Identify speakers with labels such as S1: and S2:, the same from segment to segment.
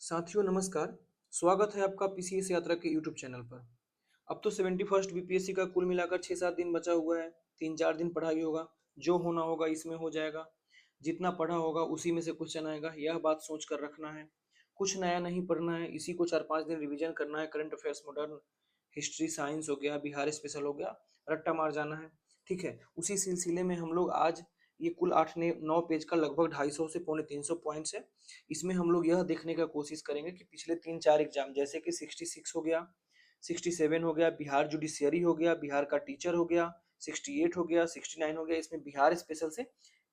S1: साथियों नमस्कार। स्वागत है आपका पीसीएस यात्रा के यूट्यूब चैनल पर। अब तो 71st बीपीएससी का कुल मिलाकर 6-7 दिन बचा हुआ है। 3-4 दिन पढ़ाई होगा, जो होना होगा इसमें हो जाएगा। जितना पढ़ा होगा उसी में से क्वेश्चन आएगा, यह बात सोच कर रखना है। कुछ नया नहीं पढ़ना है, इसी को 4-5 दिन रिवीजन करना है। Current affairs, modern history, science हो गया, बिहार स्पेशल हो गया, रट्टा मार जाना है। ठीक है, उसी सिलसिले में हम लोग आज ये कुल 8-9 पेज का लगभग 250 से पौने 300 पॉइंट्स है। इसमें हम लोग यह देखने का कोशिश करेंगे कि पिछले 3-4 एग्जाम जैसे कि 66 हो गया, 67 हो गया, बिहार जुडिशियरी हो गया, बिहार का टीचर हो गया, 68 हो गया, 69 हो गया, इसमें बिहार स्पेशल से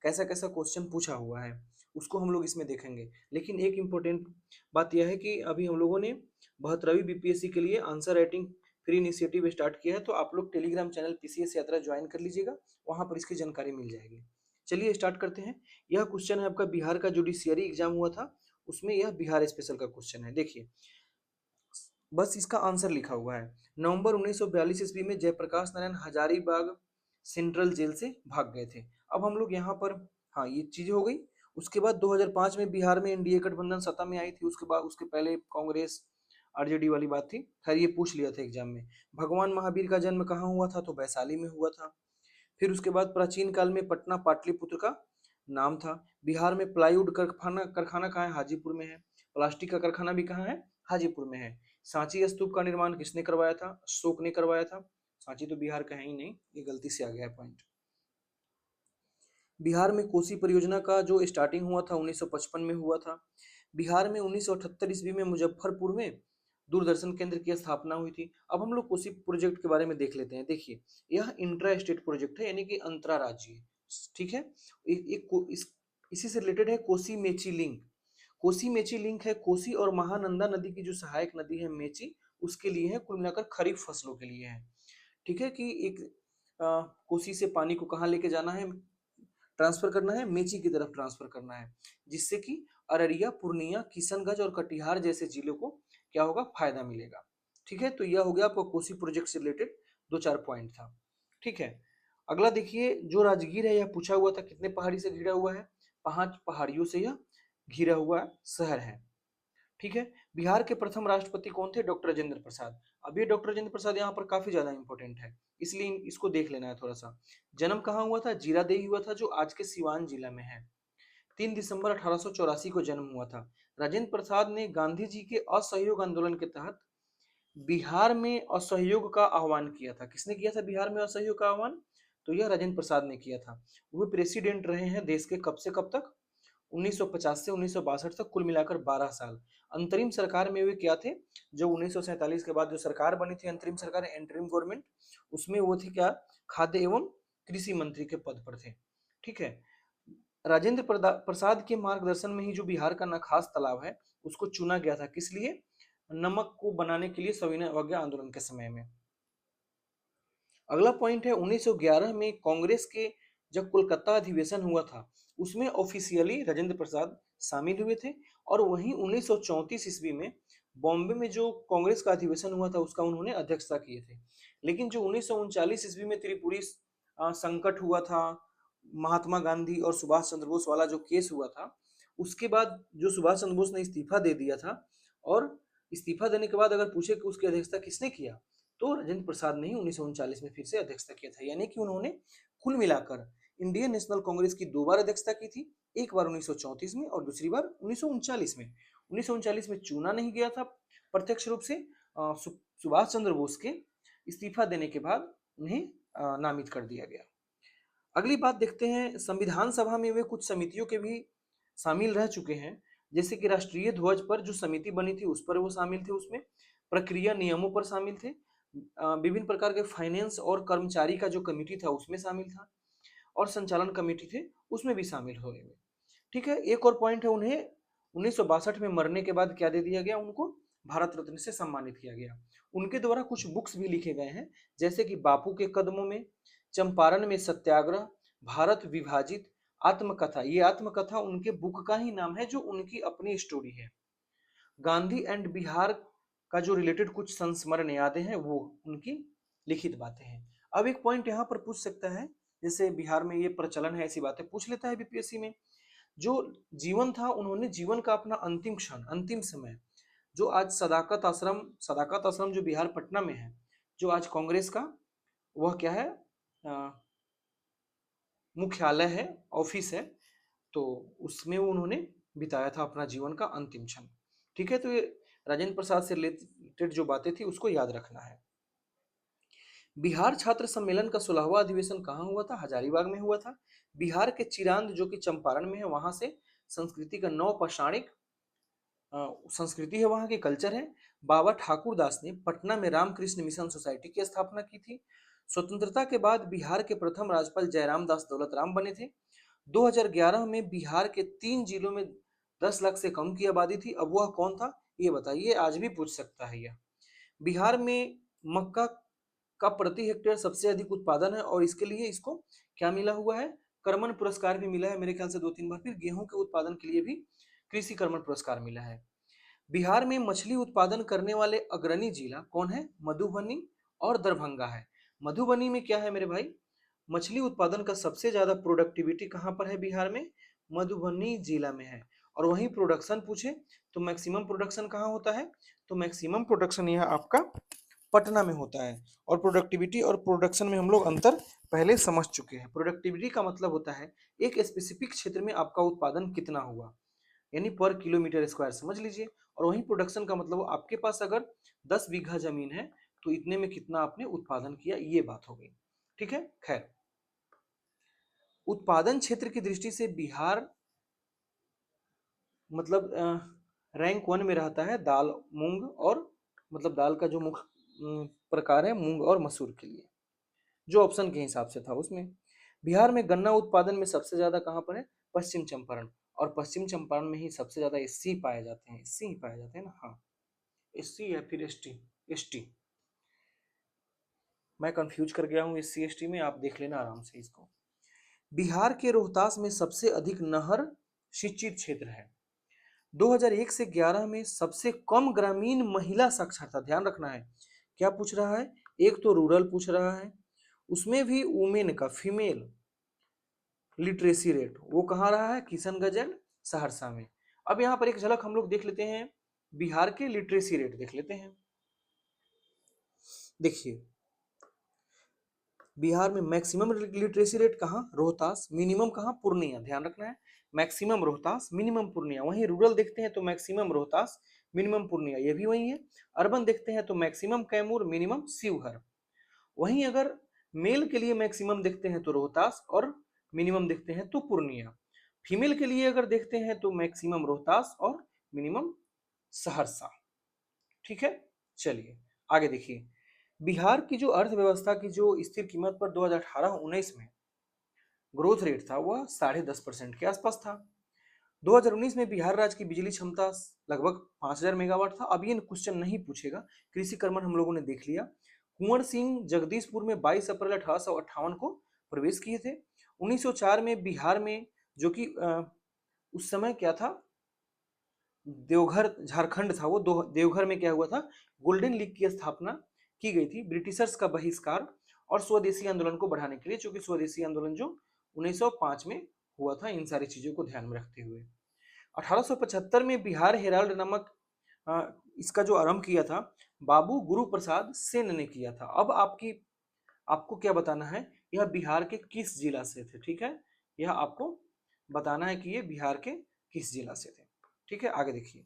S1: कैसा कैसा क्वेश्चन पूछा हुआ है उसको हम लोग इसमें देखेंगे। लेकिन एक इम्पोर्टेंट बात यह है कि अभी हम लोगों ने 72वीं बीपीएससी के लिए answer writing free initiative start किया है, तो आप लोग टेलीग्राम चैनल पीसीएस यात्रा ज्वाइन कर लीजिएगा, वहां पर इसकी जानकारी मिल जाएगी। चलिए स्टार्ट करते हैं। यह क्वेश्चन है आपका बिहार का जुडिशियरी एग्जाम हुआ था, उसमें यह बिहार स्पेशल का क्वेश्चन है। देखिए, बस इसका आंसर लिखा हुआ है। नवंबर 1942 ईस्वी में जयप्रकाश नारायण हजारीबाग सेंट्रल जेल से भाग गए थे। अब हम लोग यहाँ पर, हाँ ये चीज हो गई। उसके बाद 2005 में बिहार में एनडीए गठबंधन सत्ता में आई थी। उसके बाद उसके पहले कांग्रेस आरजेडी वाली बात थी। खैर ये पूछ लिया था एग्जाम में। भगवान महावीर का जन्म कहाँ हुआ था? तो वैशाली में हुआ था। फिर उसके बाद प्राचीन काल में पटना पाटलिपुत्र का नाम था। बिहार में प्लाईवुड कारखाना कारखाना कहाँ है? हाजीपुर में है। प्लास्टिक का कारखाना भी कहाँ है? हाजीपुर में है। सांची स्तूप का निर्माण किसने करवाया था? अशोक ने करवाया था। सांची तो बिहार का है ही नहीं, ये गलती से आ गया पॉइंट। बिहार में कोसी परियोजना का जो स्टार्टिंग हुआ था 1955 में हुआ था। बिहार में 1978 ईस्वी में मुजफ्फरपुर में दूरदर्शन केंद्र की स्थापना हुई थी। अब हम लोग कोसी प्रोजेक्ट के बारे में देख लेते हैं। देखिए, यह इंट्रा स्टेट प्रोजेक्ट है, यानी कि अंतरराज्यीय। ठीक है, इसी से रिलेटेड है कोसी मेची लिंक। कोसी मेची लिंक है कोसी और महानंदा नदी की जो सहायक नदी है मेची, उसके लिए है। कुल मिलाकर खरीफ फसलों के लिए है। ठीक है, कि एक कोसी से पानी को कहाँ लेके जाना है, ट्रांसफर करना है, मेची की तरफ ट्रांसफर करना है, जिससे कि अररिया, पूर्णिया, किशनगंज और कटिहार जैसे जिलों को क्या होगा? फायदा मिलेगा। ठीक है, तो यह हो गया आपको कोसी प्रोजेक्ट से रिलेटेड 2-4 पॉइंट था। ठीक है, अगला देखिए, जो राजगीर है यह पूछा हुआ था कितने पहाड़ी से घिरा हुआ है? 5 पहाड़ियों से यह घिरा हुआ शहर है। ठीक है, बिहार के प्रथम राष्ट्रपति कौन थे? डॉक्टर राजेंद्र प्रसाद। अब ये डॉक्टर राजेंद्र प्रसाद यहाँ पर काफी ज्यादा इंपॉर्टेंट है, इसलिए इसको देख लेना है थोड़ा सा। जन्म कहाँ हुआ था? जीरादेई हुआ था, जो आज के सिवान जिला में है। 3 दिसंबर 1884 को जन्म हुआ था। राजेंद्र प्रसाद ने गांधी जी के असहयोग आंदोलन के तहत बिहार में असहयोग का आह्वान किया था। किसने किया था बिहार में असहयोग का आह्वान? तो यह राजेंद्र प्रसाद ने किया था। वो प्रेसिडेंट रहे हैं देश के कब से कब तक? 1950 से 1962 तक, कुल मिलाकर 12 साल। अंतरिम सरकार में वे क्या थे? जो 1947 के बाद जो सरकार बनी थी, अंतरिम सरकार, एंटरिम गवर्नमेंट, उसमें वो थे क्या? खाद्य एवं कृषि मंत्री के पद पर थे। ठीक है, राजेंद्र प्रसाद के मार्गदर्शन में ही जो बिहार का नखास तालाब है उसको चुना गया था। किस लिए? नमक को बनाने के लिए, सविनय अवज्ञा आंदोलन के समय में। अगला पॉइंट है 1911 में कांग्रेस के जब कोलकाता अधिवेशन हुआ था, उसमें ऑफिशियली राजेंद्र प्रसाद शामिल हुए थे। और वहीं 1934 ईस्वी में बॉम्बे में जो कांग्रेस का अधिवेशन हुआ था उसका उन्होंने अध्यक्षता किए थे। लेकिन जो 1939 ईस्वी में त्रिपुरी संकट हुआ था, महात्मा गांधी और सुभाष चंद्र बोस वाला जो केस हुआ था, उसके बाद जो सुभाष चंद्र बोस ने इस्तीफा दे दिया था। और इस्तीफा देने के बाद अगर पूछे कि उसकी अध्यक्षता किसने किया, तो राजेंद्र प्रसाद ने ही 1939 में फिर से अध्यक्षता किया था। यानी कि उन्होंने कुल मिलाकर इंडियन नेशनल कांग्रेस की 2 बार अध्यक्षता की थी। एक बार 1934 में और दूसरी बार 1939 में। 1939 में चुना नहीं गया था प्रत्यक्ष रूप से, सुभाष चंद्र बोस के इस्तीफा देने के बाद उन्हें नामित कर दिया गया। अगली बात देखते हैं, संविधान सभा में वे कुछ समितियों के भी शामिल रह चुके हैं। जैसे कि राष्ट्रीय ध्वज पर जो समिति बनी थी उस पर वो शामिल थे, उसमें प्रक्रिया नियमों पर शामिल थे। विभिन्न प्रकार के फाइनेंस और कर्मचारी का जो कमेटी था उसमें शामिल था, और संचालन कमेटी थे उसमें भी शामिल हुए। ठीक है, एक और पॉइंट है, उन्हें 1962 में मरने के बाद क्या दे दिया गया? उनको भारत रत्न से सम्मानित किया गया। उनके द्वारा कुछ बुक्स भी लिखे गए हैं, जैसे कि बापू के कदमों में, चंपारण में सत्याग्रह, भारत विभाजित, आत्मकथा। ये आत्मकथा उनके बुक का ही नाम है, जो उनकी अपनी स्टोरी है। गांधी एंड बिहार का जो रिलेटेड कुछ संस्मरण यादें हैं वो उनकी लिखित बातें हैं। अब एक पॉइंट यहाँ पर पूछ सकता है, जैसे बिहार में ये प्रचलन है, ऐसी बातें पूछ लेता है बीपीएससी में। जो जीवन था, उन्होंने जीवन का अपना अंतिम क्षण, अंतिम समय, जो आज सदाकत आश्रम जो बिहार पटना में है, जो आज कांग्रेस का वह क्या है, मुख्यालय है, ऑफिस है, तो उसमें वो उन्होंने बिताया था अपना जीवन का अंतिम क्षण। ठीक है, तो ये राजेंद्र प्रसाद से रिलेटेड जो बातें थी उसको याद रखना है। बिहार छात्र सम्मेलन का 16वां अधिवेशन कहाँ हुआ था? हजारीबाग में हुआ था। बिहार के चिरांद जो कि चंपारण में है, वहां से संस्कृति का नवपाषाणिक संस्कृति है, वहां की कल्चर है। बाबा ठाकुर दास ने पटना में रामकृष्ण मिशन सोसाइटी की स्थापना की थी। स्वतंत्रता के बाद बिहार के प्रथम राज्यपाल जयराम दास दौलत राम बने थे। 2011 में बिहार के 3 जिलों में 10 लाख से कम की आबादी थी। अब वह कौन था ये बताइए, आज भी पूछ सकता है यह। बिहार में मक्का का प्रति हेक्टेयर सबसे अधिक उत्पादन है और इसके लिए इसको क्या मिला हुआ है? कर्मण पुरस्कार भी मिला है, मेरे ख्याल से 2-3 बार। फिर गेहूं के उत्पादन के लिए भी कृषि कर्मण पुरस्कार मिला है। बिहार में मछली उत्पादन करने वाले अग्रणी जिला कौन है? मधुबनी और दरभंगा है। मधुबनी में क्या है मेरे भाई? मछली उत्पादन का सबसे ज्यादा प्रोडक्टिविटी कहां पर है बिहार में? मधुबनी जिला में है। और वहीं प्रोडक्शन पूछे तो मैक्सिमम प्रोडक्शन कहाँ होता है? तो मैक्सिमम प्रोडक्शन यह आपका पटना में होता है। और प्रोडक्टिविटी और प्रोडक्शन में हम लोग अंतर पहले समझ चुके हैं। प्रोडक्टिविटी का मतलब होता है एक स्पेसिफिक क्षेत्र में आपका उत्पादन कितना हुआ, यानी पर किलोमीटर स्क्वायर समझ लीजिए। और वहीं प्रोडक्शन का मतलब आपके पास अगर 10 बीघा जमीन है तो इतने में कितना आपने उत्पादन किया, ये बात हो गई। ठीक है, खैर उत्पादन क्षेत्र की दृष्टि से बिहार मतलब रैंक 1 में रहता है दाल, मूंग और मतलब दाल का जो मुख्य प्रकार है मूंग और मसूर के लिए, जो ऑप्शन के हिसाब से था उसमें। बिहार में गन्ना उत्पादन में सबसे ज्यादा कहाँ पर है? पश्चिम चंपारण। और पश्चिम चंपारण में ही सबसे ज्यादा एससी पाए जाते हैं, एससी ही पाए जाते हैं ना, हाँ एससी या फिर एसटी। एसटी मैं कंफ्यूज कर गया हूँ एससी एसटी में, आप देख लेना आराम से इसको। बिहार के रोहतास में सबसे अधिक नहर सिंचित क्षेत्र है। 2001 से 11 में सबसे कम ग्रामीण महिला साक्षरता, ध्यान रखना है क्या पूछ रहा है, एक तो रूरल पूछ रहा है, उसमें भी वुमेन का, फीमेल लिटरेसी रेट वो कहाँ रहा है? किशनगंज एंड सहरसा में। अब यहाँ पर एक झलक हम लोग देख लेते हैं, बिहार के लिटरेसी रेट देख लेते हैं। देखिए बिहार में मैक्सिमम लिटरेसी रेट कहाँ? रोहतास। मिनिमम कहाँ? पूर्णिया, ध्यान रखना है, मैक्सिमम रोहतास, मिनिमम पूर्णिया। वहीं रूरल देखते हैं तो मैक्सिमम रोहतास, मिनिमम पूर्णिया, ये भी वही है। अर्बन देखते हैं तो मैक्सिमम कैमूर, मिनिमम शिवहर। वहीं अगर मेल के लिए मैक्सिमम देखते हैं तो रोहतास और मिनिमम देखते हैं तो पूर्णिया। फीमेल के लिए अगर देखते हैं तो मैक्सिमम रोहतास और मिनिमम सहरसा। ठीक है, चलिए आगे देखिए। बिहार की जो अर्थव्यवस्था की जो स्थिर कीमत पर 2018-19 में ग्रोथ रेट था वह 10.5% के आसपास था। 2019 में बिहार राज्य की बिजली क्षमता लगभग 5000 मेगावाट था। अब ये क्वेश्चन नहीं पूछेगा, कृषि कर्मण हम लोगों ने देख लिया। कुंवर सिंह जगदीशपुर में 22 अप्रैल 1858 को प्रवेश किए थे। 1904 में बिहार में जो कि उस समय क्या था, देवघर झारखंड था वो, देवघर में क्या हुआ था, गोल्डन लीग की स्थापना की गई थी ब्रिटिशर्स का बहिष्कार और स्वदेशी आंदोलन को बढ़ाने के लिए, क्योंकि स्वदेशी आंदोलन जो 1905 में हुआ था, इन सारी चीजों को ध्यान में रखते हुए। 1875 में बिहार हेराल्ड नामक इसका जो आरंभ किया था बाबू गुरु प्रसाद सेन ने किया था। अब आपको क्या बताना है, यह बिहार के किस जिला से थे? ठीक है, यह आपको बताना है कि ये बिहार के किस जिला से थे। ठीक है, आगे देखिए।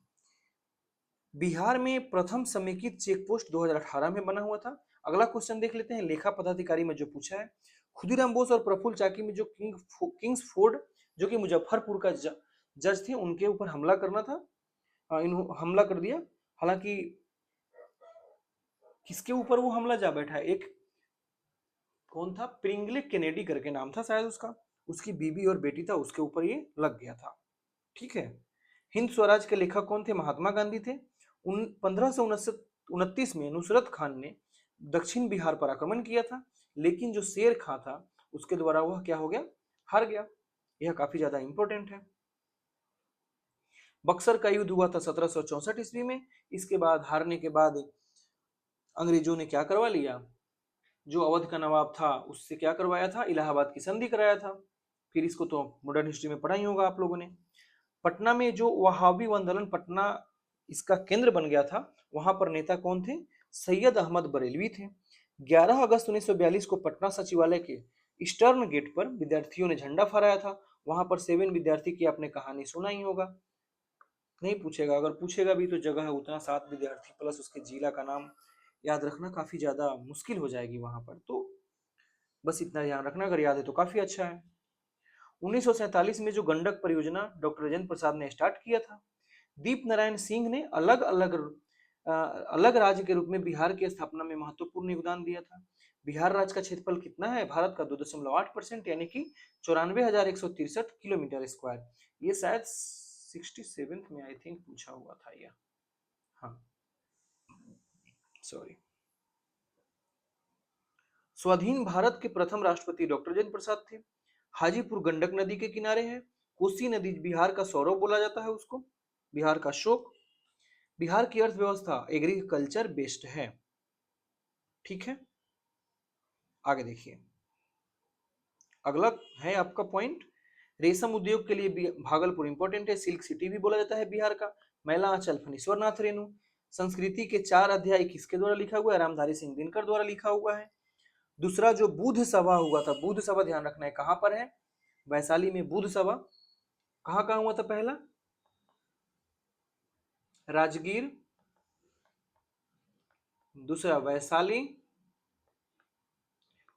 S1: बिहार में प्रथम समेकित चेक पोस्ट 2018 में बना हुआ था। अगला क्वेश्चन देख लेते हैं, लेखा पदाधिकारी में जो पूछा है। खुदीराम बोस और प्रफुल्ल चाकी में जो किंग्स फोर्ड जो कि मुजफ्फरपुर का जज थे, उनके ऊपर हमला करना था, हमला कर दिया। हालांकि किसके ऊपर वो हमला जा बैठा है, एक कौन था, प्रिंगले केनेडी करके नाम था शायद उसका, उसकी बीबी और बेटी था, उसके ऊपर ये लग गया था। ठीक है, हिंद स्वराज के लेखक कौन थे? महात्मा गांधी थे। 1529 में नुसरत खान ने दक्षिण बिहार पर आक्रमण किया था, लेकिन जो शेर खां था उसके द्वारा वह क्या हो गया, हार गया। यह काफी ज्यादा इंपॉर्टेंट है। बक्सर का युद्ध हुआ था 1764 ईस्वी में। इसके बाद हारने के बाद अंग्रेजों ने क्या करवा लिया, जो अवध का नवाब था उससे क्या करवाया था, इलाहाबाद की संधि कराया था। फिर इसको तो मॉडर्न हिस्ट्री में पढ़ा ही होगा आप लोगों ने। पटना में जो वहाबी आंदोलन पटना इसका केंद्र बन गया था, वहां पर नेता कौन थे? सैयद अहमद बरेलवी थे। 11 अगस्त 1942 को पटना सचिवालय के ईस्टर्न गेट पर विद्यार्थियों ने झंडा फहराया था। वहां पर 7 विद्यार्थी की आपने कहानी सुना ही होगा। नहीं पूछेगा, अगर पूछेगा भी तो जगह है उतना, 7 विद्यार्थी प्लस उसके जिला का नाम याद रखना काफी ज्यादा मुश्किल हो जाएगी वहां पर, तो बस इतना ध्यान रखना, अगर याद है तो काफी अच्छा है। 1947 में जो गंडक परियोजना डॉक्टर राजेंद्र प्रसाद ने स्टार्ट किया था। दीप नारायण सिंह ने अलग राज्य के रूप में बिहार की स्थापना में महत्वपूर्ण योगदान दिया था। बिहार राज्य का क्षेत्रफल कितना है? भारत का 2.8%, यानी कि 94,163 किलोमीटर स्क्वायर। ये शायद 67 में आई थिंक पूछा हुआ था यह, हाँ सॉरी। स्वाधीन भारत के प्रथम राष्ट्रपति डॉक्टर राजेंद्र प्रसाद थे। हाजीपुर गंडक नदी के किनारे है। कोसी नदी बिहार का सौरव बोला जाता है उसको, बिहार का शोक। बिहार की अर्थव्यवस्था एग्रीकल्चर बेस्ड है, ठीक है। आगे देखिए, अगला है आपका पॉइंट, रेशम उद्योग के लिए भागलपुर इंपॉर्टेंट है। सिल्क सिटी भी बोला जाता है बिहार का। मैला आंचल फणीश्वर नाथ रेणु। संस्कृति के 4 अध्याय किसके द्वारा लिखा हुआ है? रामधारी सिंह दिनकर द्वारा लिखा हुआ है। दूसरा जो बुद्ध सभा हुआ था, बुद्ध सभा ध्यान रखना है कहां पर है? वैशाली में बुद्ध सभा। कहां कहां हुआ था? पहला राजगीर, दूसरा वैशाली,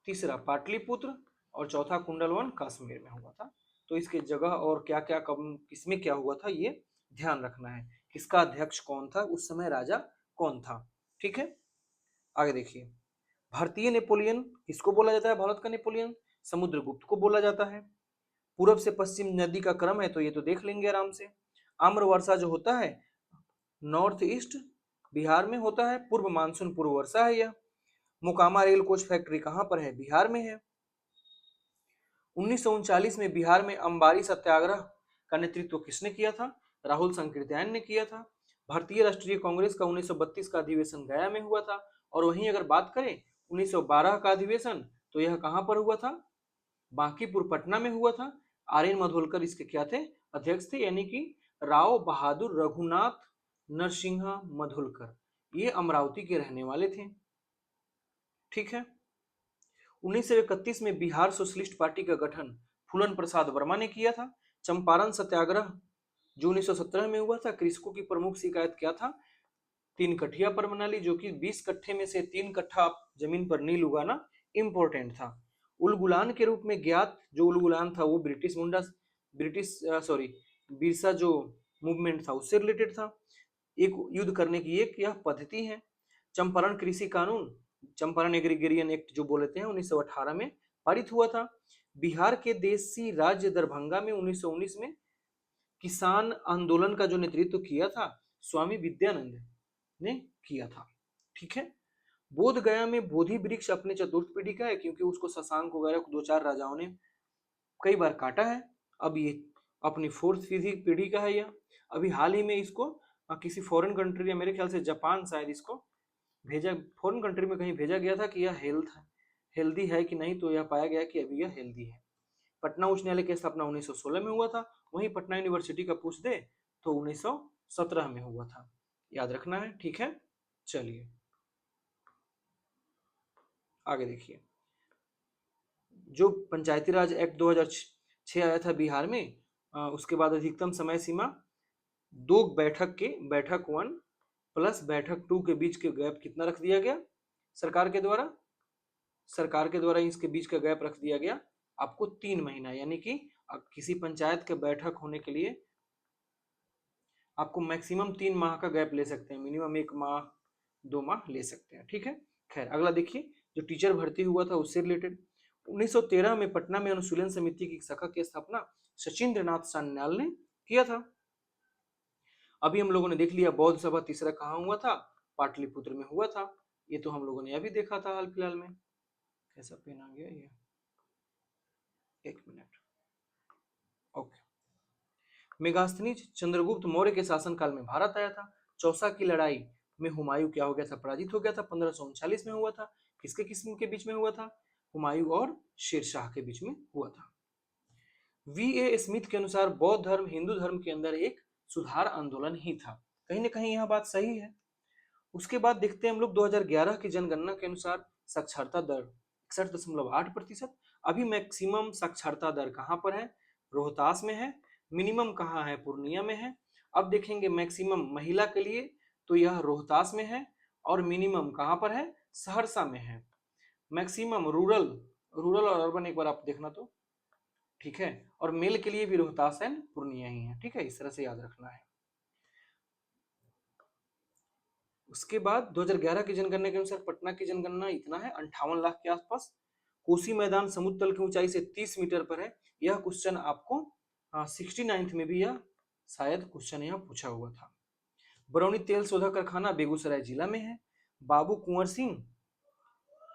S1: तीसरा पाटलिपुत्र और चौथा कुंडलवन कश्मीर में हुआ था। तो इसके जगह और क्या क्या कब किसमें क्या हुआ था ये ध्यान रखना है। किसका अध्यक्ष कौन था उस समय, राजा कौन था, ठीक है। आगे देखिए, भारतीय नेपोलियन किसको बोला जाता है? भारत का नेपोलियन समुद्रगुप्त को बोला जाता है। पूर्व से पश्चिम नदी का क्रम है तो ये तो देख लेंगे आराम से। आम्र वर्षा जो होता है नॉर्थ ईस्ट बिहार में होता है। पूर्व मानसून पूर्व वर्षा है यह। मोकामा रेल कोच फैक्ट्री कहां पर है? बिहार में है। 1939 में बिहार में अंबारी सत्याग्रह का नेतृत्व किसने किया था? राहुल संकीर्त्यायन ने किया था। भारतीय राष्ट्रीय कांग्रेस का 1932 का अधिवेशन गया में हुआ था। और वहीं अगर बात करें 1912 का अधिवेशन, तो यह कहां पर हुआ था? बांकीपुर पटना में हुआ था। आर एन मधोलकर इसके क्या थे? अध्यक्ष थे, यानी कि राव बहादुर रघुनाथ नरसिंहा मधोलकर, ये अमरावती के रहने वाले थे, ठीक है। 1931 में बिहार सोशलिस्ट पार्टी का गठन फूलन प्रसाद वर्मा ने किया था। चंपारण सत्याग्रह जो 1917 में हुआ था, कृषकों की प्रमुख शिकायत क्या था? 3 कठिया प्रणाली, जो कि 20 कट्ठे में से 3 कट्ठा जमीन पर नील उगाना इंपॉर्टेंट था। उलगुलान के रूप में ज्ञात जो उलगुलान था वो बिरसा जो मूवमेंट था उससे रिलेटेड था। एक युद्ध करने की एक यह पद्धति है। चंपारण कृषि कानून, चंपारण एग्रीगेरियन एक्ट जो बोलते हैं 1918 में पारित हुआ था। बिहार के देशी राज्य दरभंगा में 1919 में किसान आंदोलन का जो नेतृत्व किया था स्वामी विद्यानंद ने किया था, ठीक है। बोध गया में बोधि वृक्ष अपने चतुर्थ पीढ़ी का है, क्योंकि उसको शशांक वगैरह 2-4 राजाओं ने कई बार काटा है। अब ये अपनी 4th पीढ़ी का है। यह अभी हाल ही में इसको किसी फॉरेन कंट्री या मेरे ख्याल से जापान शायद इसको भेजा, फॉरेन कंट्री में कहीं भेजा गया था कि यह हेल्दी है कि नहीं, तो यह पाया गया कि अभी यह हेल्दी है। पटना उच्च न्यायालय की स्थापना 1916 में हुआ था। वहीं पटना यूनिवर्सिटी का पूछ दे तो 1917 में हुआ था, याद रखना है, ठीक है। चलिए आगे देखिए, जो पंचायती राज एक्ट 2006 आया था बिहार में, उसके बाद अधिकतम समय सीमा 2 बैठक 1 प्लस बैठक 2 के बीच के गैप कितना रख दिया गया? सरकार के द्वारा इसके बीच का गैप रख दिया गया आपको 3 महीना, यानी कि किसी पंचायत के बैठक होने के लिए आपको मैक्सिमम 3 माह का गैप ले सकते हैं, मिनिमम 1 माह 2 माह ले सकते हैं, ठीक है। खैर अगला देखिए, जो टीचर भर्ती हुआ था उससे रिलेटेड 1913 में पटना में अनुशीलन समिति की शाखा की स्थापना सचिंद्र नाथ सान्याल ने किया था। अभी हम लोगों ने देख लिया बौद्ध सभा तीसरा कहाँ हुआ था? पाटलिपुत्र में हुआ था। ये तो हम लोगों ने अभी देखा था हाल फिलहाल में। कैसा पेन आ गया ये, 1 मिनट, ओके। मेगास्थनीज चंद्रगुप्त मौर्य के शासनकाल में भारत आया था। चौसा की लड़ाई में हुमायूं क्या हो गया था? पराजित हो गया था। 1539 में हुआ था। किसके किस्म के बीच में हुआ था? हुमायूं और शेरशाह के बीच में हुआ था। वी ए स्मिथ के अनुसार बौद्ध धर्म हिंदू धर्म के अंदर एक सुधार आंदोलन ही था। कहीं ना कहीं यह बात सही है। उसके बाद देखते हैं हम लोग 2011 की जनगणना के अनुसार साक्षरता दर 61.8%। अभी मैक्सिमम साक्षरता दर कहाँ पर है? रोहतास में है। मिनिमम कहाँ है? पूर्णिया में है। अब देखेंगे मैक्सिमम महिला के लिए तो यह रोहतास में है और मिनिमम कहाँ पर है? सहरसा में है। मैक्सिमम रूरल रूरल और अर्बन एक बार आप देखना तो ठीक है। और मेल के लिए भी रोहतास एंड पूर्णिया ही है। ठीक है, इस तरह से याद रखना है। उसके बाद 2011 की जनगणना के अनुसार पटना की जनगणना इतना है 58 लाख के आसपास। कोसी मैदान समुद्र तल की ऊंचाई से 30 मीटर पर है। यह क्वेश्चन आपको 69th में भी यह शायद क्वेश्चन यह पूछा हुआ था। बरौनी तेल शोधक कारखाना बेगूसराय जिला में है। बाबू कुंवर सिंह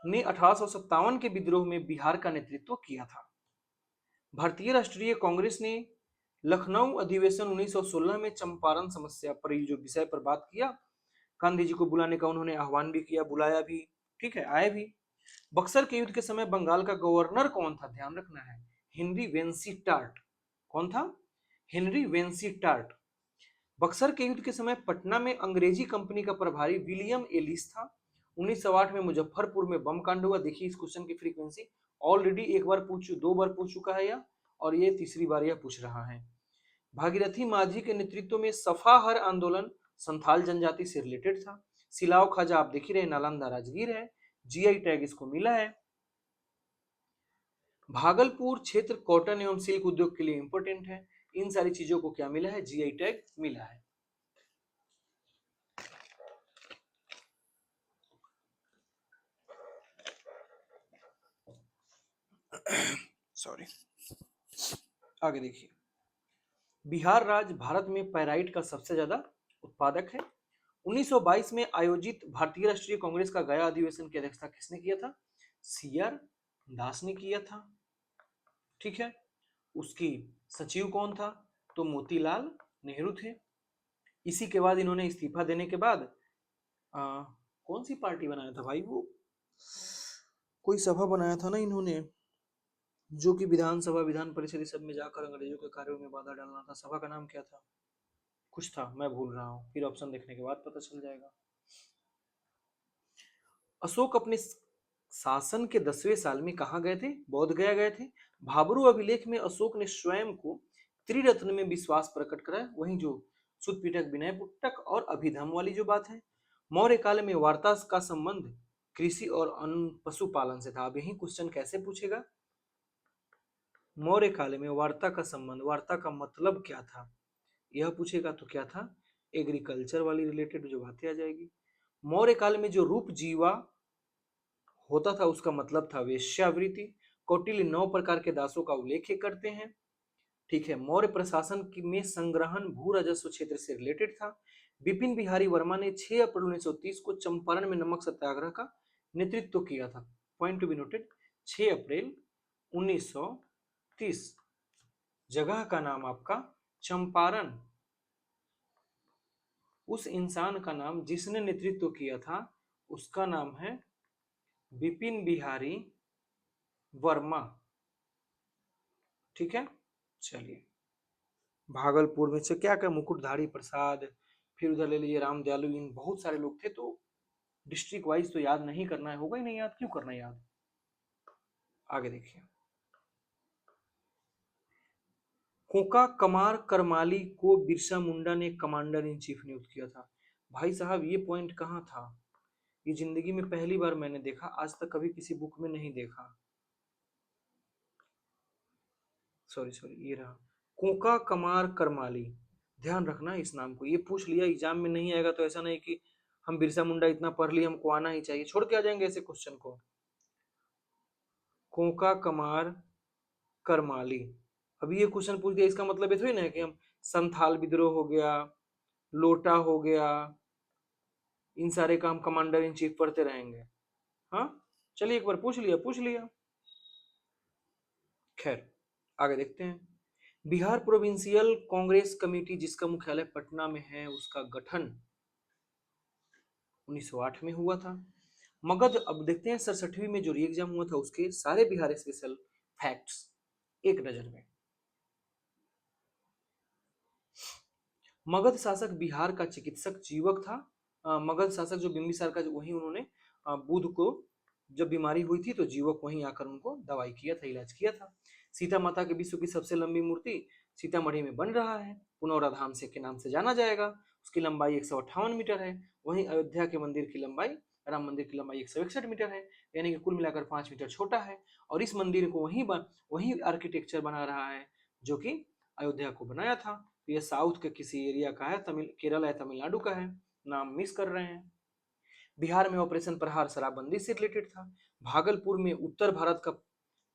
S1: ने 1857 के विद्रोह में बिहार का नेतृत्व किया था। भारतीय राष्ट्रीय कांग्रेस ने लखनऊ अधिवेशन 1916 में चंपारण समस्या पर जो विषय पर बात किया, गांधी जी को बुलाने का उन्होंने आह्वान भी किया, बुलाया भी, ठीक है, आए भी। बक्सर के युद्ध के समय बंगाल का गवर्नर कौन था? ध्यान रखना है, हेनरी वेंसी टार्ट। कौन था? Henry Vensi tart. बक्सर के युद्ध के समय पटना में अंग्रेजी कंपनी का प्रभारी विलियम एलिस था। 1908 में मुजफ्फरपुर में बम कांड हुआ। देखिए इस क्वेश्चन की फ्रीक्वेंसी ऑलरेडी एक बार दो बार पूछ चुका है यह, और ये तीसरी बार यह पूछ रहा है। भागीरथी माझी के नेतृत्व में सफाहर आंदोलन संथाल जनजाति से रिलेटेड था। सिलाव खाजा आप देख ही रहे, नालंदा राजगीर है। जीआई टैग इसको मिला है। भागलपुर क्षेत्र कॉटन एवं सिल्क उद्योग के लिए इंपोर्टेंट है। इन सारी चीजों को क्या मिला है? जीआई टैग मिला है। सॉरी, आगे देखिए। बिहार राज्य भारत में पैराइट का सबसे ज्यादा उत्पादक है। 1922 में आयोजित भारतीय राष्ट्रीय कांग्रेस का गया अधिवेशन की अध्यक्षता किसने किया था? सीआर दास ने किया था। ठीक है, उसकी सचिव कौन था? तो मोतीलाल नेहरू थे। इसी के बाद इन्होंने इस्तीफा देने के बाद कौन सी पार्टी बनाया था भाई? वो कोई सभा बनाया था ना इन्होंने, जो कि विधानसभा विधान परिषद सब में जाकर अंग्रेजों के कार्यों में बाधा डालना था। सभा का नाम क्या था? कुछ था, मैं भूल रहा हूँ, फिर ऑप्शन देखने के बाद पता चल जाएगा। अशोक अपने शासन के 10वें साल में कहा गए थे? बोध गया गए थे। भाबरू अभिलेख में अशोक ने स्वयं को त्रिरत्न में विश्वास प्रकट करा। वहीं जो सुत पिटक विनय पुटक और अभिधम वाली जो बात है। मौर्य काल में वार्ता का संबंध कृषि और पशुपालन से था। अब यही क्वेश्चन कैसे पूछेगा? मौर्य काल में वार्ता का संबंध, वार्ता का मतलब क्या था, यह पूछेगा तो क्या था? एग्रीकल्चर वाली रिलेटेड जो बातें आ जाएगी। मौर्य काल में जो रूप जीवा होता था उसका मतलब था वेश्यावृत्ति। कौटिल्य 9 प्रकार के दासों का उल्लेख करते हैं। ठीक है, मौर्य प्रशासन में संग्रहण भू राजस्व क्षेत्र से रिलेटेड था। विपिन बिहारी वर्मा ने 6 अप्रैल 1930 को चंपारण में नमक सत्याग्रह का नेतृत्व किया था। पॉइंट टू बी नोटेड, 6 अप्रैल 1930। जगह का नाम आपका चंपारण। उस इंसान का नाम जिसने नेतृत्व किया था उसका नाम है विपिन बिहारी वर्मा। ठीक है, चलिए। भागलपुर में से क्या क्या, मुकुटधारी प्रसाद, फिर उधर ले लीजिए राम दयालु, इन बहुत सारे लोग थे। तो डिस्ट्रिक्ट वाइज तो याद नहीं करना है, होगा ही नहीं याद, क्यों करना है याद? आगे देखिए। कोका कमार करमाली को बिरसा मुंडा ने कमांडर इन चीफ नियुक्त किया था। भाई साहब ये पॉइंट कहाँ था? ये जिंदगी में पहली बार मैंने देखा, आज तक कभी किसी बुक में नहीं देखा। सॉरी सॉरी, ये रहा, कोका कमार करमाली। ध्यान रखना इस नाम को, ये पूछ लिया एग्जाम में नहीं आएगा तो ऐसा नहीं कि हम बिरसा मुंडा इतना पढ़ लिए हमको आना ही चाहिए, छोड़ के आ जाएंगे ऐसे क्वेश्चन को। कोका कमार करमाली, अभी ये क्वेश्चन पूछ दिया इसका मतलब ये थोड़ी ना है कि हम संथाल विद्रोह हो गया, लोटा हो गया, इन सारे काम कमांडर इन चीफ पढ़ते रहेंगे। हाँ, चलिए एक बार पूछ लिया पूछ लिया। खैर आगे देखते हैं। बिहार प्रोविंशियल कांग्रेस कमेटी जिसका मुख्यालय पटना में है, उसका गठन 1908 में हुआ था। मगध, अब देखते हैं 67वीं में जो री एग्जाम हुआ था उसके सारे बिहार स्पेशल फैक्ट्स एक नजर में। मगध शासक बिहार का चिकित्सक जीवक था। मगध शासक जो बिंबिसार का, वही उन्होंने बुध को जब बीमारी हुई थी तो जीवक वहीं आकर उनको दवाई किया था, इलाज किया था। सीता माता के विश्व की सबसे लंबी मूर्ति सीतामढ़ी में बन रहा है, पुनौरा धाम से के नाम से जाना जाएगा। उसकी लंबाई 158 मीटर है। वहीं अयोध्या के मंदिर की लंबाई, राम मंदिर की लंबाई 161 मीटर है, यानी कि कुल मिलाकर 5 मीटर छोटा है। और इस मंदिर को वही आर्किटेक्चर बना रहा है जो कि अयोध्या को बनाया था। तो ये साउथ के किसी एरिया का है, केरल या तमिलनाडु का है, नाम मिस कर रहे हैं। बिहार में ऑपरेशन प्रहार शराबबंदी से रिलेटेड था। भागलपुर में उत्तर भारत का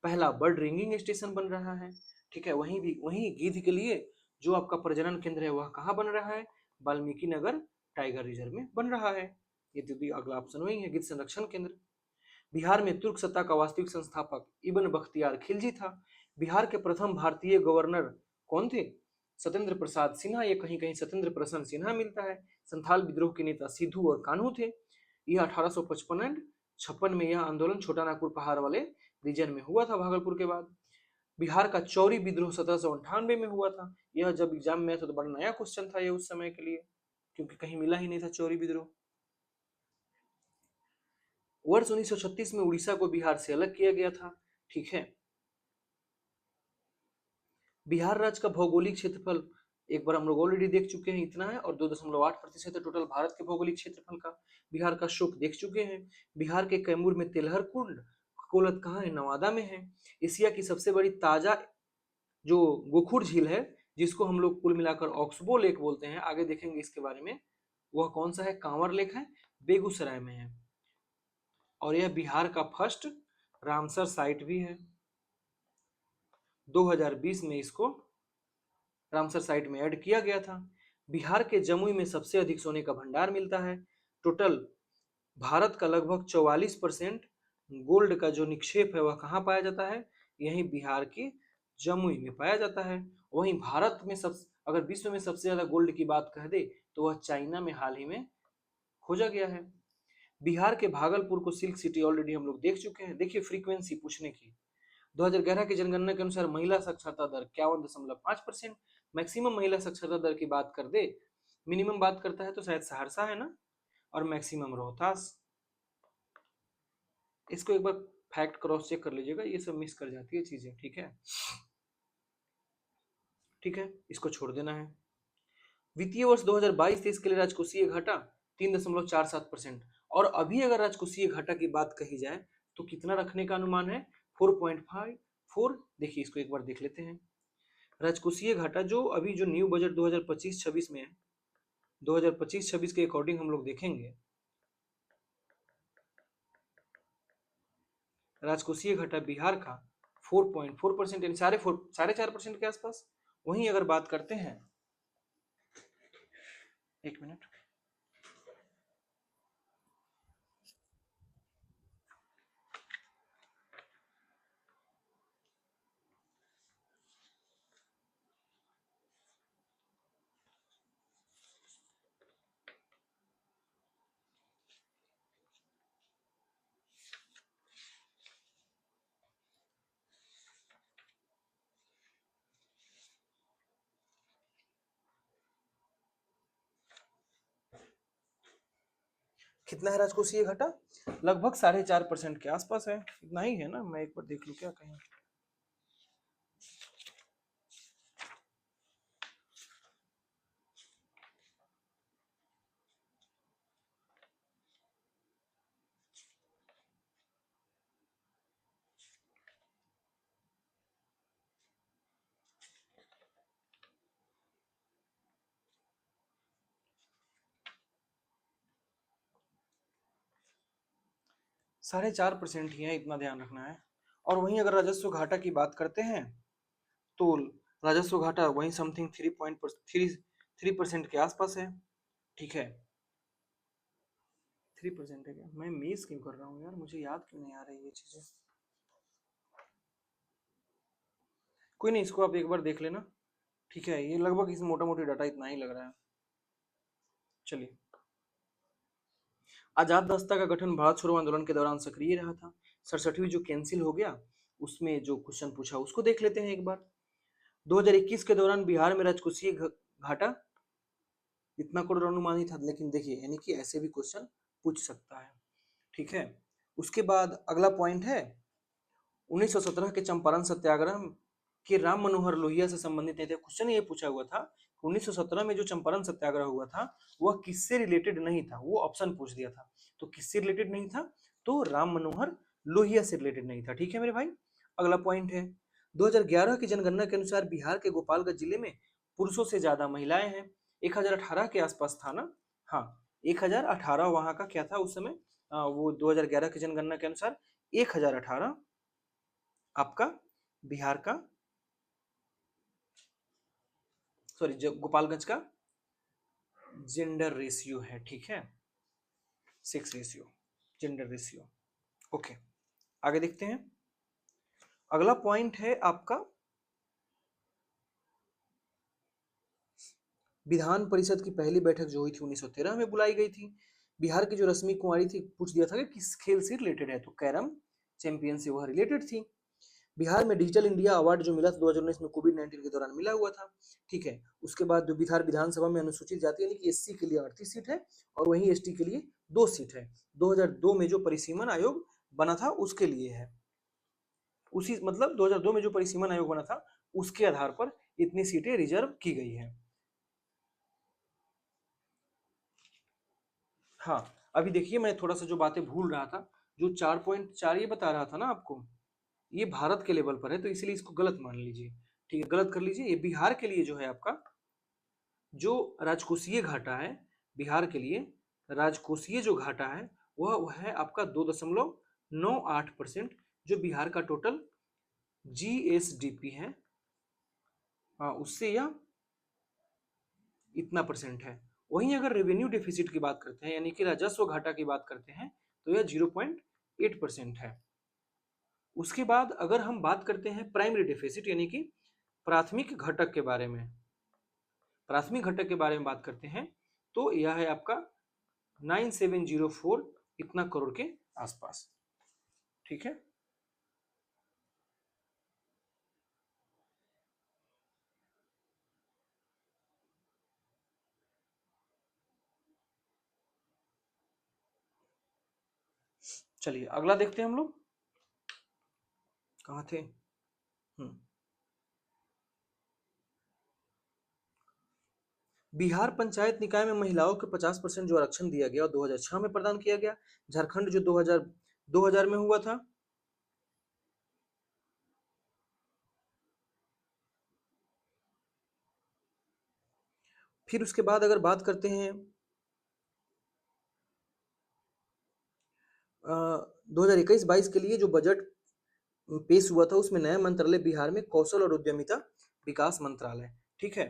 S1: पहला बर्ड रिंगिंग स्टेशन बन रहा है। ठीक है, वहीं गिद्ध के लिए जो आपका प्रजनन केंद्र है वह कहाँ बन रहा है, वाल्मीकि नगर टाइगर रिजर्व में बन रहा है। ये तो भी अगला ऑप्शन वही है, गिद्ध संरक्षण केंद्र। बिहार में तुर्क सत्ता का वास्तविक संस्थापक इब्न बख्तियार खिलजी था। बिहार के प्रथम भारतीय गवर्नर कौन थे, सत्येंद्र प्रसाद सिन्हा। ये कहीं कहीं सत्येंद्र प्रसन्न सिन्हा मिलता है। संथाल विद्रोह के नेता सिद्धू और कान्हू थे। यह 1855 एंड 56 में यह आंदोलन छोटा नागपुर पहाड़ वाले रीजन में हुआ था, भागलपुर के बाद। बिहार का चौरी विद्रोह 1798 में हुआ था। यह जब एग्जाम में था तो बड़ा नया क्वेश्चन था ये उस समय के लिए, क्योंकि कहीं मिला ही नहीं था चौरी विद्रोह। वर्ष 1936 में उड़ीसा को बिहार से अलग किया गया था। ठीक है, बिहार राज्य का भौगोलिक क्षेत्रफल एक बार हम लोग ऑलरेडी देख चुके हैं, इतना है, और 2.8% है टोटल भारत के भौगोलिक क्षेत्रफल का। बिहार का शोक देख चुके हैं। बिहार के कैमूर में तेलहर कुंड कोलत कहाँ है, नवादा में है। एशिया की सबसे बड़ी ताजा जो गोखुर झील है, जिसको हम लोग कुल मिलाकर ऑक्सबो लेक बोलते हैं, आगे देखेंगे इसके बारे में, वह कौन सा है, कांवर लेक है, बेगूसराय में है। और यह बिहार का फर्स्ट रामसर साइट भी है। 2020 में इसको रामसर साइट में ऐड किया गया था। बिहार के जमुई में सबसे अधिक सोने का भंडार मिलता है। टोटल भारत का लगभग 44% गोल्ड का जो निक्षेप है वह कहाँ पाया जाता है, यही बिहार के जमुई में पाया जाता है। वहीं भारत में अगर विश्व में सबसे ज्यादा गोल्ड की बात कह दे तो वह चाइना में हाल ही में खोजा गया है। बिहार के भागलपुर को सिल्क सिटी ऑलरेडी हम लोग देख चुके हैं। देखिए फ्रीक्वेंसी पूछने की, 2011 की जनगणना के अनुसार महिला साक्षरता दर 51.5%। मैक्सिमम महिला साक्षरता दर की बात कर दे, मिनिमम बात करता है तो शायद सहरसा है ना, और मैक्सिमम रोहतास। इसको एक बार फैक्ट क्रॉस चेक कर लीजिएगा, ये सब मिस कर जाती है चीजें। ठीक है, ठीक है, इसको छोड़ देना है। वित्तीय वर्ष 2022-23 के लिए राजकोषीय घाटा 3.47%। और अभी अगर राजकोषीय घाटा की बात कही जाए तो कितना रखने का अनुमान है, 4.54। देखिए इसको एक बार देख लेते हैं। राजकोषीय घाटा जो अभी जो न्यू बजट 2025-26 में है, 2025-26 के अकॉर्डिंग हम लोग देखेंगे, राजकोषीय घाटा बिहार का 4.4%, यानी 4.5% के आसपास। वहीं अगर बात करते हैं, एक मिनट, कितना है राजकोषीय घाटा, लगभग 4.5% के आसपास है। इतना ही है ना, मैं एक बार देख लूं क्या कहीं। ,4.5% ही है, इतना ध्यान रखना है। और वहीं अगर राजस्व घाटा की बात करते हैं तो राजस्व घाटा वहीं समथिंग 3% के आसपास है। ठीक है, 3% है क्या, मैं मिस क्यों कर रहा हूँ यार, मुझे याद क्यों नहीं आ रही ये चीजें। कोई नहीं, इसको आप एक बार देख लेना। ठीक है, ये लगभग इस मोटा मोटी डाटा इतना ही लग रहा है। चलिए, आजाद दस्ता का गठन भारत छोड़ो आंदोलन के दौरान सक्रिय रहा था। 67वीं जो कैंसिल हो गया उसमें जो क्वेश्चन पूछा उसको देख लेते हैं एक बार। 2021 के दौरान बिहार में राजकोषीय घाटा इतना करोड़ अनुमान ही था, लेकिन देखिए यानी कि ऐसे भी क्वेश्चन पूछ सकता है। ठीक है, उसके बाद अगला पॉइंट है 1917 के चंपारण सत्याग्रह के राम मनोहर लोहिया से संबंधित नहीं थे। क्वेश्चन ये पूछा हुआ था 1917 में जो चंपारण सत्याग्रह हुआ था वह किससे रिलेटेड नहीं था, वो ऑप्शन पूछ दिया था। तो किससे रिलेटेड नहीं था, तो राम मनोहर लोहिया से रिलेटेड नहीं था। ठीक है मेरे भाई, अगला पॉइंट है 2011 की जनगणना के अनुसार बिहार के गोपालगंज जिले में पुरुषों से ज्यादा महिलाएं हैं। 1018 के आसपास था ना, हाँ 1018 वहां का क्या था उस समय, वो 2011 की जनगणना के अनुसार 1018 आपका बिहार का, सॉरी गोपालगंज का जेंडर रेशियो है। ठीक है, sex ratio, gender ratio. Okay, आगे देखते हैं। अगला पॉइंट है आपका विधान परिषद की पहली बैठक जो हुई थी 1913 में बुलाई गई थी। बिहार की जो रश्मि कुमारी थी, पूछ दिया था कि किस खेल से रिलेटेड है, तो कैरम चैंपियन से वह रिलेटेड थी। बिहार में डिजिटल इंडिया अवार्ड जो मिला था 2019 में कोविड-19 के दौरान मिला हुआ था। ठीक है, उसके बाद जो बिहार विधानसभा में अनुसूचित जाति यानी कि एससी के लिए 38 सीट है और वहीं एसटी के लिए 2 सीट है। 2002 में जो परिसीमन आयोग बना था उसके लिए है, उसी मतलब 2002 में जो परिसीमन आयोग बना था उसके आधार पर इतनी सीटें रिजर्व की गई है। हाँ, अभी देखिए मैं थोड़ा सा जो बातें भूल रहा था, जो 4.4 ये बता रहा था ना आपको, ये भारत के लेवल पर है तो इसलिए इसको गलत मान लीजिए। ठीक है, गलत कर लीजिए। ये बिहार के लिए जो है आपका जो राजकोषीय घाटा है, बिहार के लिए राजकोषीय जो घाटा है वह है आपका 2.98%, जो बिहार का टोटल जीएसडीपी है उससे यह इतना परसेंट है। वहीं अगर रेवेन्यू डेफिसिट की बात करते हैं यानी कि राजस्व घाटा की बात करते हैं तो यह 0.8% है। उसके बाद अगर हम बात करते हैं प्राइमरी डेफिसिट यानी कि प्राथमिक घटक के बारे में, प्राथमिक घटक के बारे में बात करते हैं तो यह है आपका 9704 इतना करोड़ के आसपास। ठीक है, चलिए अगला देखते हैं हम लोग, कहाँ थे। बिहार पंचायत निकाय में महिलाओं के 50% जो आरक्षण दिया गया और 2006 में प्रदान किया गया। झारखंड जो 2000 में हुआ था। फिर उसके बाद अगर बात करते हैं 2021-22 के लिए जो बजट पेश हुआ था उसमें नया मंत्रालय बिहार में कौशल और उद्यमिता विकास मंत्रालय। ठीक है,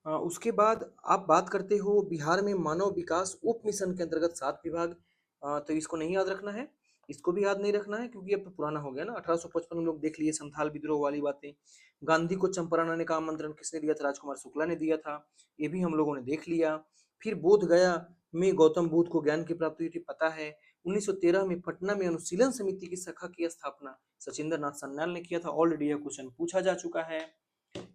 S1: उसके बाद आप बात करते हो बिहार में मानव विकास उप मिशन के अंतर्गत 7 विभाग, तो इसको नहीं याद रखना है, इसको भी याद नहीं रखना है क्योंकि अब तो पुराना हो गया ना। 1855 में लोग देख लिए संथाल विद्रोह वाली बातें। गांधी को चंपारण आने का आमंत्रण किसने दिया था, राजकुमार शुक्ला ने दिया था, ये भी हम लोगों ने देख लिया। फिर बोध गया में गौतम बुद्ध को ज्ञान की प्राप्ति हुई थी, पता है। 1913 में पटना में अनुशीलन समिति की शाखा की स्थापना सचिंद्र नाथ सन्याल ने किया था, ऑलरेडी यह क्वेश्चन पूछा जा चुका है।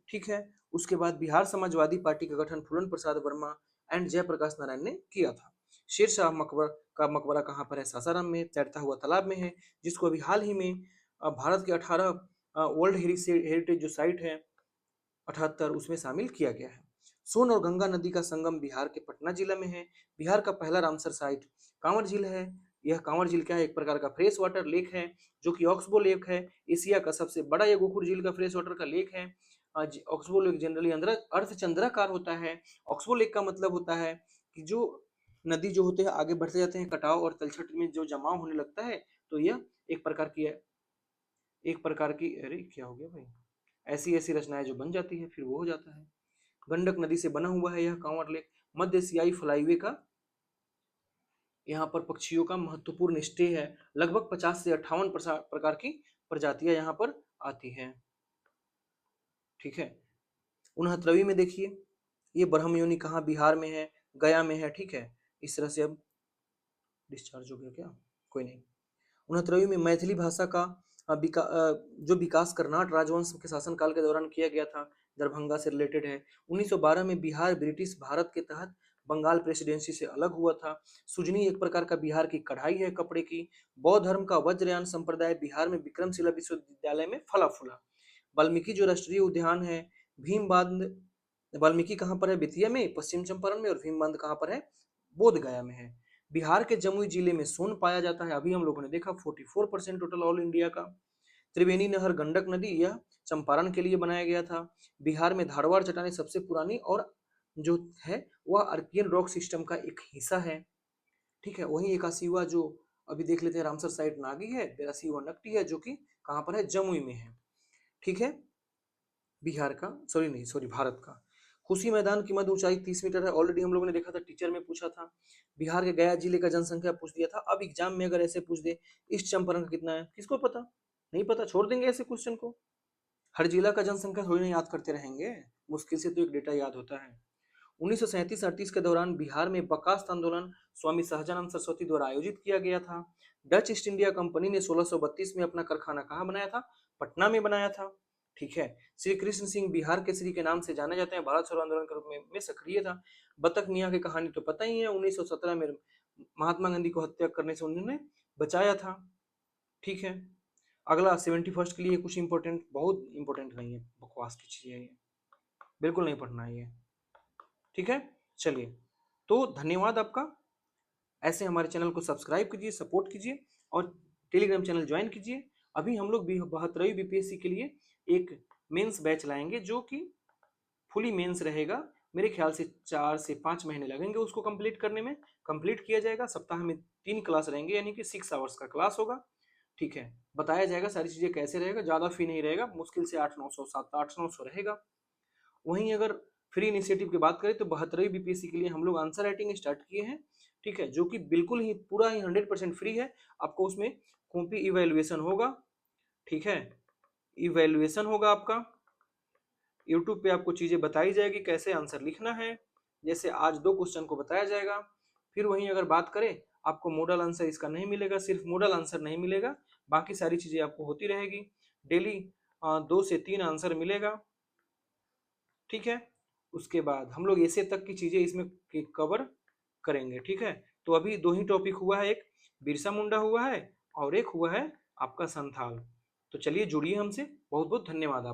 S1: ठीक है, उसके बाद बिहार समाजवादी पार्टी का गठन फूलन प्रसाद वर्मा एंड जयप्रकाश नारायण ने किया था। शेरशाह मकबरा कहाँ पर है, सासाराम में तैरता हुआ तालाब में है, जिसको अभी हाल ही में भारत के 18 वर्ल्ड हेरिटेज जो साइट है 78 उसमें शामिल किया गया है। सोन और गंगा नदी का संगम बिहार के पटना जिला में है। बिहार का पहला रामसर साइट कांवर झील है। यह कांवर झील क्या है, एक प्रकार का फ्रेश वाटर लेक है जो कि ऑक्सबो लेक है, एशिया का सबसे बड़ा यह गोकुल झील का फ्रेश वाटर का लेक है। ऑक्सबो लेक जनरली अंदर अर्धचंद्राकार होता है। ऑक्सबो लेक का मतलब होता है कि जो नदी जो होते हैं आगे बढ़ते जाते हैं, कटाव और तलछट में जो जमाव होने लगता है तो यह एक प्रकार की है, एक प्रकार की, अरे क्या हो गया भाई, ऐसी ऐसी रचनाएं जो बन जाती है फिर वो हो जाता है। गंडक नदी से बना हुआ है यह कांवर लेक। मध्य एशियाई फ्लाईवे का यहाँ पर पक्षियों का महत्वपूर्ण स्टे है। लगभग 50 से 58 प्रकार की प्रजातियां यहाँ पर आती हैं। ठीक है, 69वीं में देखिए ये ब्रह्म योनि कहाँ, बिहार में है, गया में है। ठीक है, इस तरह से अब डिस्चार्ज हो गया क्या, कोई नहीं। 69वीं में मैथिली भाषा का जो विकास कर्नाट राजवंश के शासनकाल के दौरान किया गया था, दरभंगा से रिलेटेड है। 1912 में बिहार ब्रिटिश भारत के तहत बंगाल प्रेसिडेंसी से अलग हुआ था। सुजनी एक प्रकार का बिहार की कढ़ाई है कपड़े की। बौद्ध धर्म का वज्रयान संप्रदाय बिहार में विक्रमशिला विश्वविद्यालय में फला फूला। वाल्मीकि जो राष्ट्रीय उद्यान है, भीम बांध, वाल्मीकि कहाँ पर है? बेतिया में, पश्चिम चंपारण में, और भीम बांध कहाँ पर है? बोध गया में है। बिहार के जमुई जिले में सोन पाया जाता है, अभी हम लोगों ने देखा 44% टोटल ऑल इंडिया का। त्रिवेणी नहर गंडक नदी, यह चंपारण के लिए बनाया गया था। बिहार में धारवाड़ चट्टानें सबसे पुरानी और जो है वह अर्कियन रॉक सिस्टम का एक हिस्सा है। ठीक है, वहीं 81वां जो अभी देख लेते हैं रामसर साइट नागी है, 82वां नकटी है जो कि कहाँ पर है? जमुई में है। ठीक है, बिहार का, सॉरी भारत का। खुशी मैदान की मध्य ऊंचाई 30 मीटर है, ऑलरेडी हम लोगों ने देखा था, टीचर में पूछा था। बिहार के गया जिले का जनसंख्या पूछ दिया था। अब एग्जाम में अगर ऐसे पूछ दे ईस्ट चंपारण का कितना है, किसको पता? नहीं पता, छोड़ देंगे ऐसे क्वेश्चन को। हर जिला का जनसंख्या थोड़ी ना याद करते रहेंगे, मुश्किल से तो एक डेटा याद होता है। 1937-38 के दौरान बिहार में बर्खास्त आंदोलन स्वामी सहजानंद सरस्वती द्वारा आयोजित किया गया था। डच ईस्ट इंडिया कंपनी ने 1632 में अपना कारखाना कहाँ बनाया था? पटना में बनाया था। ठीक है, श्री कृष्ण सिंह बिहार केसरी के नाम से जाने जाते हैं, भारत छोड़ो आंदोलन के रूप में सक्रिय था। बतख मियाँ की कहानी तो पता ही है, 1917 में महात्मा गांधी को हत्या करने से उन्होंने बचाया था। ठीक है, अगला 71st के लिए कुछ इंपॉर्टेंट, बहुत इंपॉर्टेंट नहीं है, बकवास की चीज है ये, बिल्कुल नहीं पढ़ना है ये। ठीक है, चलिए, तो धन्यवाद आपका। ऐसे हमारे चैनल को सब्सक्राइब कीजिए, सपोर्ट कीजिए और टेलीग्राम चैनल ज्वाइन कीजिए। अभी हम लोग 72वीं बीपीएससी के लिए एक मेंस बैच लाएंगे जो कि फुली मेंस रहेगा। मेरे ख्याल से 4 से 5 महीने लगेंगे उसको कंप्लीट करने में। कंप्लीट किया जाएगा, सप्ताह में 3 क्लास रहेंगे, यानी कि 6 आवर्स का क्लास होगा। ठीक है, बताया जाएगा सारी चीजें कैसे रहेगा, ज्यादा फी नहीं रहेगा, मुश्किल से 8-900, 700-800 रहेगा। वहीं अगर फ्री इनिशिएटिव की बात करें तो 72वीं बीपीएससी के लिए हम लोग आंसर राइटिंग स्टार्ट किए हैं। ठीक है, जो कि बिल्कुल ही पूरा ही 100% फ्री है। आपको उसमें कॉपी इवेल्युएशन होगा। ठीक है, इवेल्युएशन होगा आपका, यूट्यूब पे आपको चीजें बताई जाएगी कैसे आंसर लिखना है, जैसे आज 2 क्वेश्चन को बताया जाएगा। फिर वहीं अगर बात करें, आपको मॉडल आंसर इसका नहीं मिलेगा, सिर्फ मॉडल आंसर नहीं मिलेगा, बाकी सारी चीजें आपको होती रहेगी। डेली 2 से 3 आंसर मिलेगा। ठीक है, उसके बाद हम लोग ऐसे तक की चीजें इसमें कवर करेंगे। ठीक है, तो अभी 2 ही टॉपिक हुआ है, एक बिरसा मुंडा हुआ है और एक हुआ है आपका संथाल। तो चलिए जुड़िए हमसे, बहुत बहुत धन्यवाद।